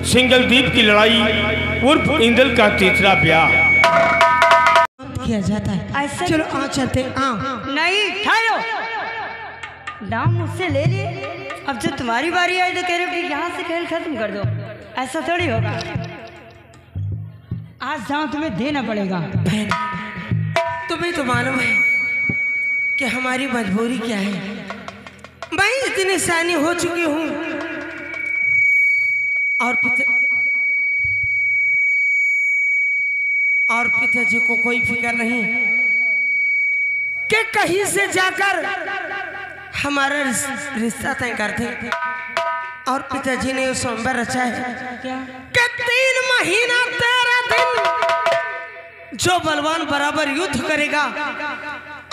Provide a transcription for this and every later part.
सिंगलदीप की लड़ाई उर्फ इंदल का तीसरा ब्याह किया जाता है। ऐसा चलो आ चलते नहीं, ठहरो। नाम मुझसे ले लिए, अब जब तुम्हारी बारी आई तो कह रहे हो कि यहाँ से खेल खत्म कर दो। ऐसा थोड़ी होगा। आज दांव तुम्हें देना पड़ेगा। बहन, तुम्हें तो मालूम है कि हमारी मजबूरी क्या है। मैं इतनी सयानी हो चुकी हूँ और पिताजी को कोई फिक्र नहीं कि कहीं से जाकर हमारा रिश्ता तय कर दे। और पिताजी ने उस सोमवार रचा है कि 3 महीना 13 दिन जो बलवान बराबर युद्ध करेगा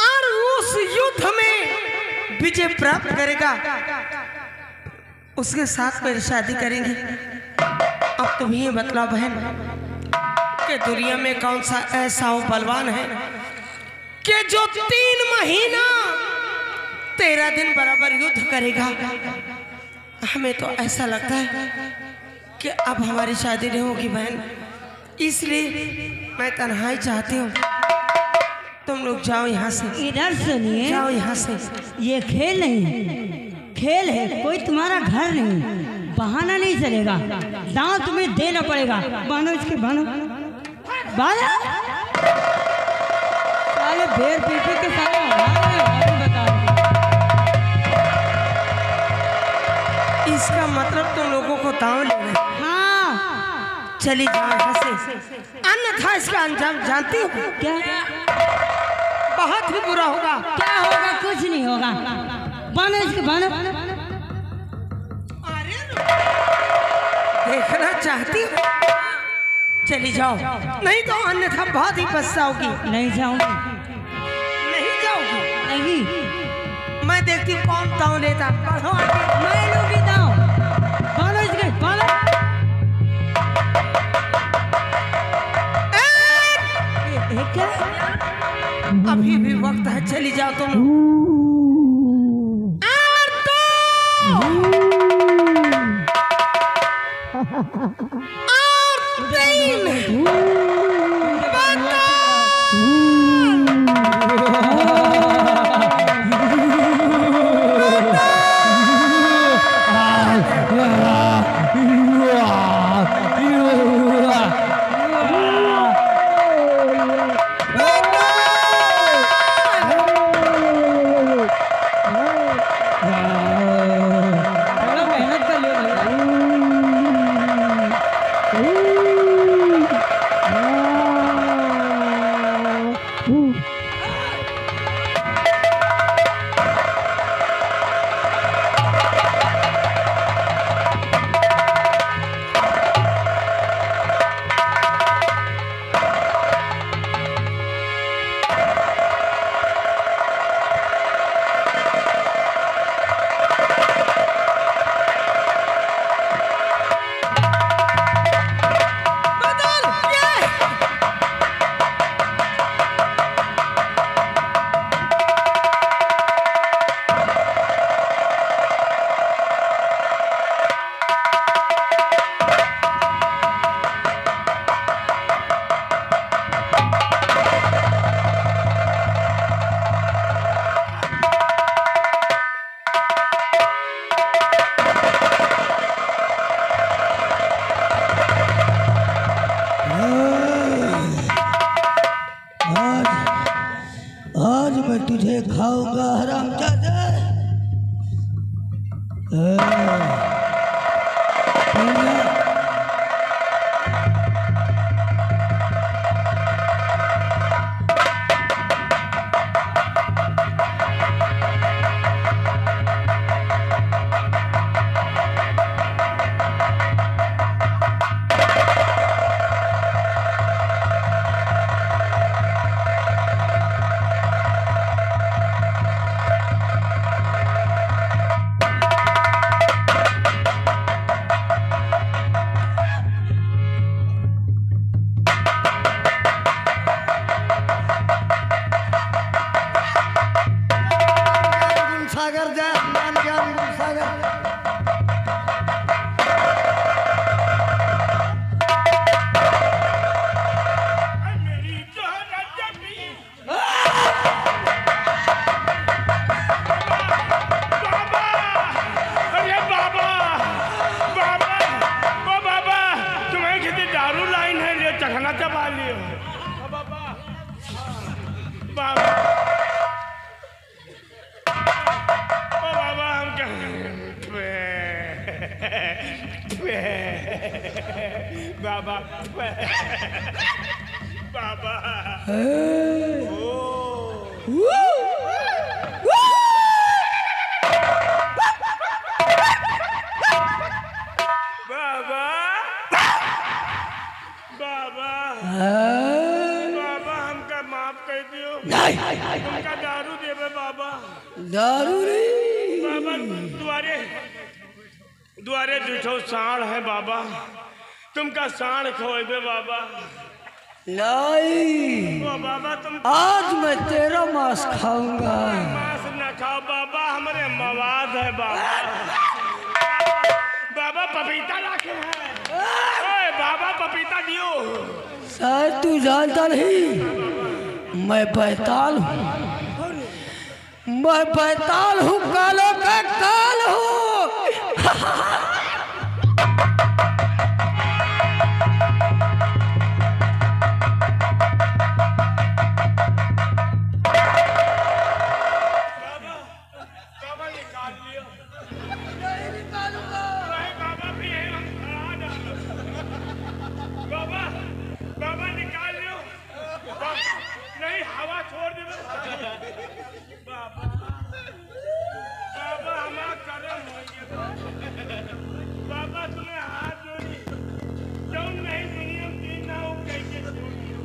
और उस युद्ध में विजय प्राप्त करेगा उसके साथ मेरी शादी करेंगे। अब तुम ही बतलाओ बहन कि दुनिया में कौन सा ऐसा हो बलवान है कि जो 3 महीना 13 दिन बराबर युद्ध करेगा। हमें तो ऐसा लगता है कि अब हमारी शादी नहीं होगी बहन, इसलिए मैं तन्हाई चाहती हूँ। तुम लोग जाओ यहाँ से, इधर सुनिए, जाओ यहाँ से। ये खेल नहीं, खेल है, कोई तुम्हारा घर नहीं। बहाना नहीं चलेगा, दांव तुम्हें देना पड़ेगा। बानो इसके बानो, बानो साले बेर पीपी के सारे बता रहे। इसका मतलब तुम लोगों को दांव लेना। हाँ, चली जाओ यहाँ से, अन्यथा इसका अंजाम जानती हो क्या बहुत ही बुरा होगा। क्या होगा? कुछ नहीं होगा। बानो इसके बानो। देखना चाहती हो? चली जाओ, नहीं तो अन्यथा बहुत ही पछताओगी। नहीं जाऊंगी। नहीं जाओगी? नहीं, मैं देखती हूँ कौन दांव लेता। बढ़ो आगे। मैं लूंगी दांव। बानो इसके बानो। क्या? अभी भी वक्त है, चली जाओ तुम। आज मैं तुझे खाऊंगा हरामजादा। बाबा बाबा बाबा हमका माफ कर दियो। हमका दारू देवे बाबा। दारू नहीं बाबा द्वारे द्वारे दूठो साढ़ है बाबा, तुमका साढ़ खोए बाबा। नहीं ओ बाबा तुम आज मैं तेरा मांस खाऊंगा। मांस न खाओ बाबा, हमारे मवाद है बाबा। बाबा पपीता लाके है। ओए बाबा पपीता दियो। शायद तू जानता नहीं, मैं बैताल हूँ। मैं बैताल हूँ, कालों का काल हूँ। नहीं हवा छोड़ दे बाबा। बाबा हमारा कर्म हो गया बाबा, तुम्हें हाथ जोड़ी क्यों नहीं दुनिया की ना हो कैसे छोड़ दियो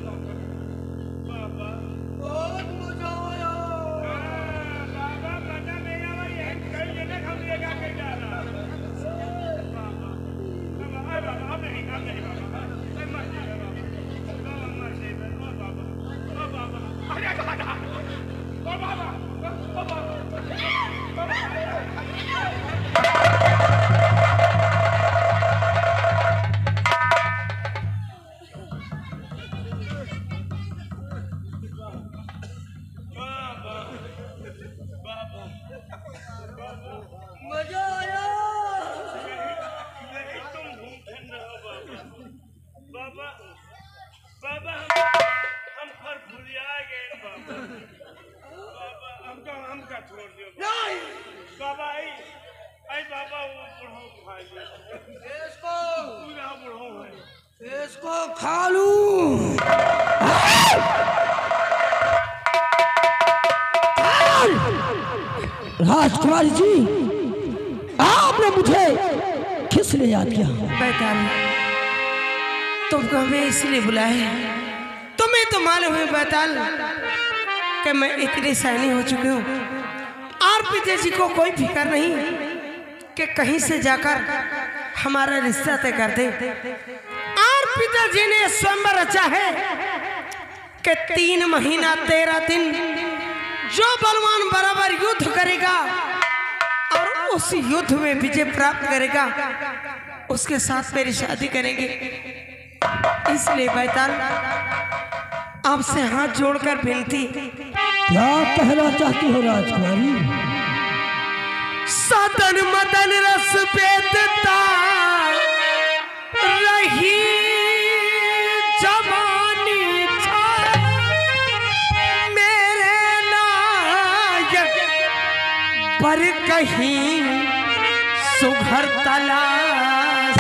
बाबा। बहुत मजा आया बाबा, मजा नहीं आया ये कई जगह हम लेगा के जा रहा बाबा। बाबा अब नहीं बाबा, मत जाइए बाबा, मत जाइए बाबा। अरे बाबा ओ बाबा ओ बाबा मजा आया। नहीं तुम घूमते रहो बाबा। बाबा हम फर भूलिया गए बाबा। बाबा हमका छोड़ दियो बाबा। आई बाबा वो बुढ़ो खा लिया इसको पूरा बुढ़ो है। इसको खा लूं। राजकुमारी जी, आपने मुझे किस लिए याद किया? बैताल, तुमको हमें इसलिए बुलाया, तुम्हें तो मालूम है बैताल कि मैं इतनी सयानी हो चुकी हूँ और पिताजी को कोई फिक्र नहीं कि कहीं से जाकर हमारा रिश्ता तय कर दे। और पिताजी ने स्वयंवर रचा है कि 3 महीना 13 दिन जो बलवान बराबर युद्ध करेगा और उस युद्ध में विजय प्राप्त करेगा उसके साथ मेरी शादी करेंगे। इसलिए बैताल आपसे हाथ जोड़कर विनती। क्या कहना चाहती हो राजकुमारी? सदन मदन रस बेदता रही जवानी छा मेरे लायक पर कहीं सुघर तलाश